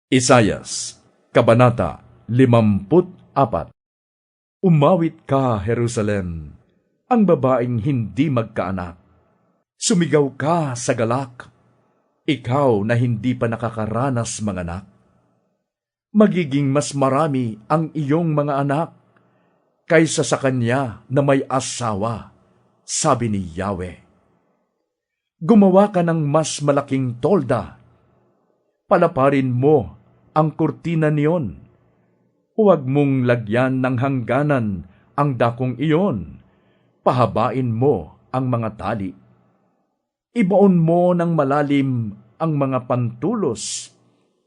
Isayas, Kabanata 54. Umawit ka, Jerusalem, ang babaeng hindi magkaanak. Sumigaw ka sa galak, ikaw na hindi pa nakakaranas manganak. Magiging mas marami ang iyong mga anak kaysa sa kanya na may asawa, sabi ni Yahweh. Gumawa ka ng mas malaking tolda, palaparin mo ang kurtina niyon. Huwag mong lagyan ng hangganan ang dakong iyon. Pahabain mo ang mga tali. Ibaon mo ng malalim ang mga pantulos,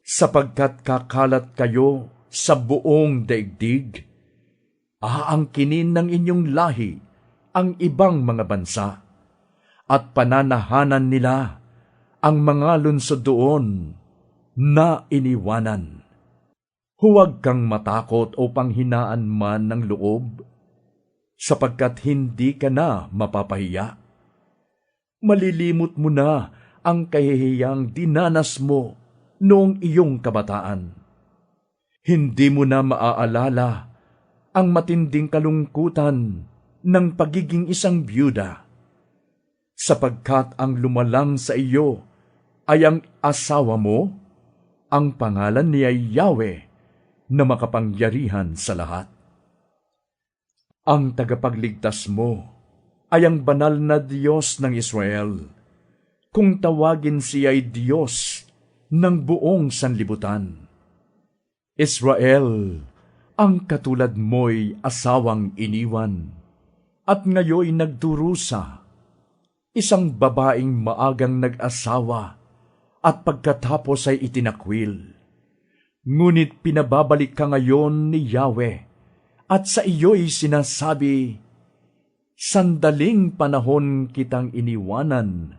sapagkat kakalat kayo sa buong daigdig. Aangkinin ng inyong lahi ang ibang mga bansa, at pananahanan nila ang mga lunsod doon na iniwanan. Huwag kang matakot o panghinaan man ng loob, sapagkat hindi ka na mapapahiya. Malilimot mo na ang kahihiyang dinanas mo noong iyong kabataan. Hindi mo na maaalala ang matinding kalungkutan ng pagiging isang byuda, sapagkat ang lumalang sa iyo ay ang asawa mo. Ang pangalan niya ay Yahweh na makapangyarihan sa lahat. Ang tagapagligtas mo ay ang banal na Diyos ng Israel, kung tawagin siya ay Diyos ng buong sanlibutan. Israel, ang katulad mo'y asawang iniwan, at ngayoy nagdurusa, isang babaeng maagang nag-asawa, at pagkatapos ay itinakwil. Ngunit pinababalik ka ngayon ni Yahweh, at sa iyo'y sinasabi, sandaling panahon kitang iniwanan,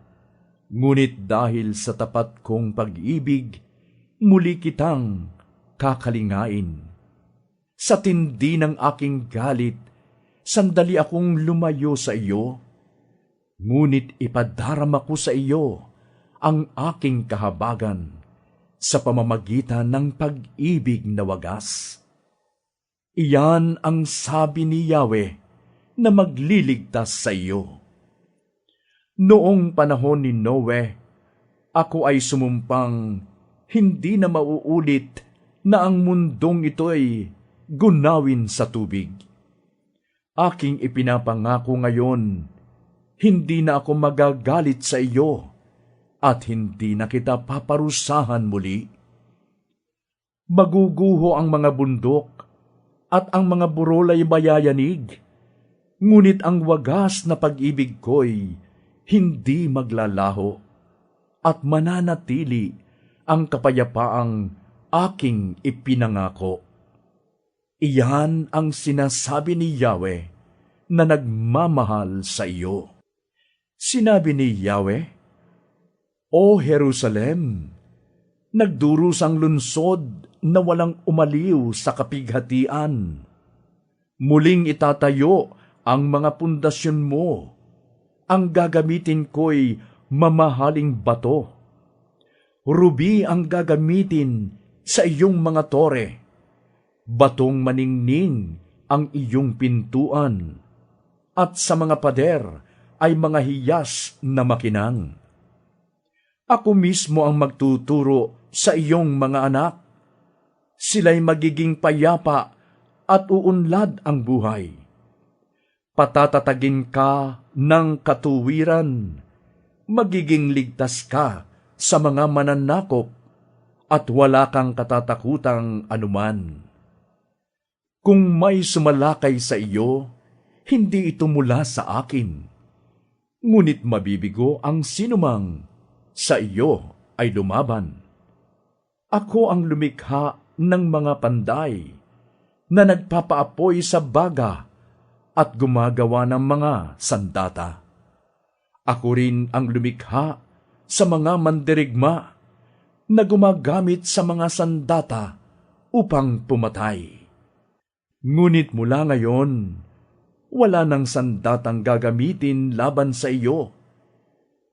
ngunit dahil sa tapat kong pag-ibig, muli kitang kakalingain. Sa tindi ng aking galit, sandali akong lumayo sa iyo, ngunit ipadarama ko sa iyo ang aking kahabagan sa pamamagitan ng pag-ibig na wagas. Iyan ang sabi ni Yahweh na magliligtas sa iyo. Noong panahon ni Noe, ako ay sumumpang hindi na mauulit na ang mundong ito'y gunawin sa tubig. Aking ipinapangako ngayon, hindi na ako magagalit sa iyo, at hindi na kita paparusahan muli. Maguguho ang mga bundok, at ang mga burol ay mayayanig, ngunit ang wagas na pag-ibig ko'y hindi maglalaho, at mananatili ang kapayapaang aking ipinangako. Iyan ang sinasabi ni Yahweh na nagmamahal sa iyo. Sinabi ni Yahweh, O Jerusalem, nagdurusang lunsod na walang umaliw sa kapighatian. Muling itatayo ang mga pundasyon mo. Ang gagamitin ko'y mamahaling bato. Rubi ang gagamitin sa iyong mga tore. Batong maningning ang iyong pintuan. At sa mga pader ay mga hiyas na makinang. Ako mismo ang magtuturo sa iyong mga anak. Sila'y magiging payapa at uunlad ang buhay. Patatatagin ka ng katuwiran. Magiging ligtas ka sa mga mananakop at wala kang katatakutang anuman. Kung may sumalakay sa iyo, hindi ito mula sa akin. Ngunit mabibigo ang sinumang sa iyo ay lumaban. Ako ang lumikha ng mga panday na nagpapaapoy sa baga at gumagawa ng mga sandata. Ako rin ang lumikha sa mga mandirigma na gumagamit sa mga sandata upang pumatay. Ngunit mula ngayon, wala nang sandatang gagamitin laban sa iyo,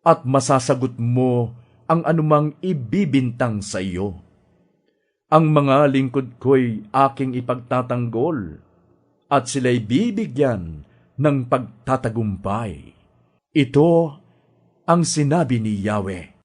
at masasagot mo ang anumang ibibintang sa iyo. Ang mga lingkod ko'y aking ipagtatanggol, at sila'y bibigyan ng pagtatagumpay. Ito ang sinabi ni Yahweh.